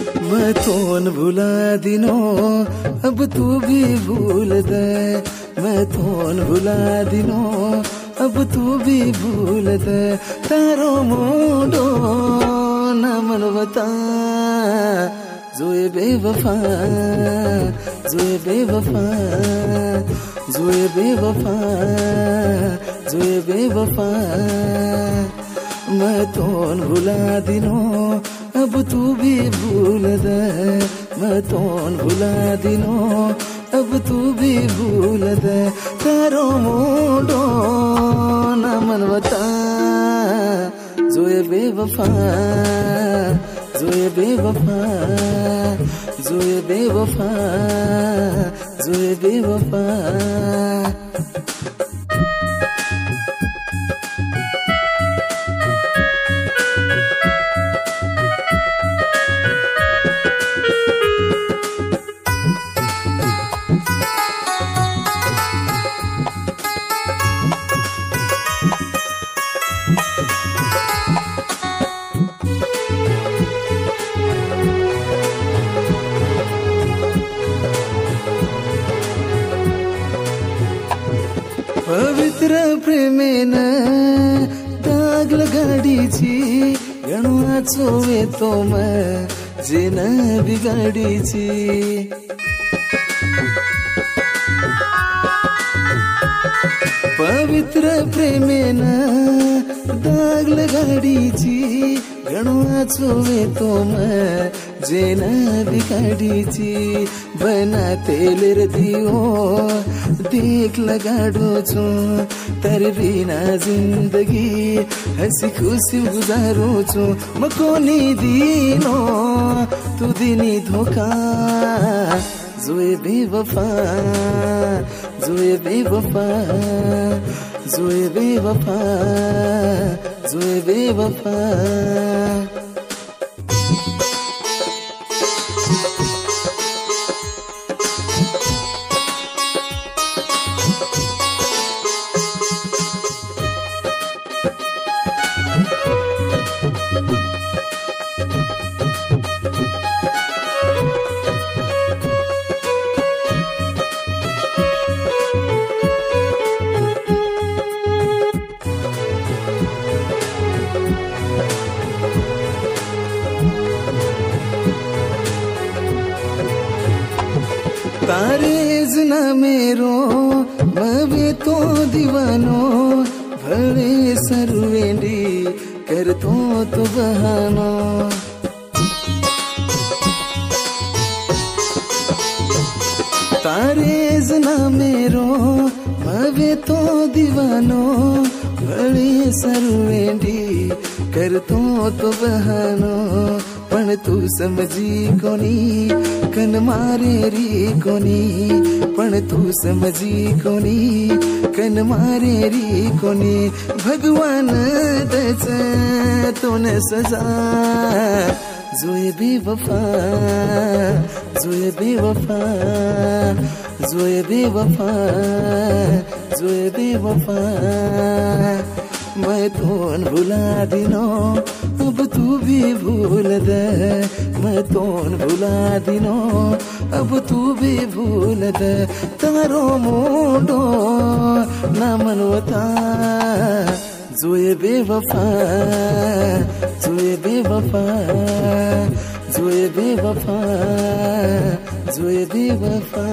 मैं तोन भुला दिनो अब तू भी भूल दे। मैं तोन भुला दिनो अब तू भी भूल दे। तारो मोडो न मन बता जोए बेवफा जोए बेवफा जोए बेवफा जोए बेवफा। मैं तोन भुला दिनो अब तू भी भूल दे। मैं तोन भुला दिनो अब तू भी भूल दे। तारो मोडो न मन बता जोए बेवफा जोए बेवफा जोए बेवफा जोए बेवफा। पवित्र प्रेमेन दाग लगाडीची गणवाचो येतो जेन बिगाडीची। पवित्र प्रेमेन दाग लगाडीची गणवाचो येतो जेन बिगाडीची। बना तेलर दियो देख लगाडो छु तेरे बिना जिंदगी हंसी खुशी गुजारो छु। म कोनी दिनो तू दिनी धोखा जोए बेवफा जोए बेवफा जोए बेवफा जोए बेवफा। तारे जना मेरो मैं तो दीवानो भले सरवेंडी कर तो बहानो। तारे जना मेरो मैं तो दीवानो भले सरवेंडी कर तो बहानो। पण तू समझी कोनी कन मारे री कोनी। पण तू समझी कोनी कन मारे री कोनी। भगवान दच तोने सजा जोए बेवफा जोए बेवफा जोए बेवफा जोए बेवफा। मैं तोन भुला दिनो अब तू भी भूल दे। मैं तोन भुला दिनो अब तू भी भूल दे। तारो मोडो न मनवता जोए बेवफा जोए बेवफा जोए बेवफा जोए बेवफा।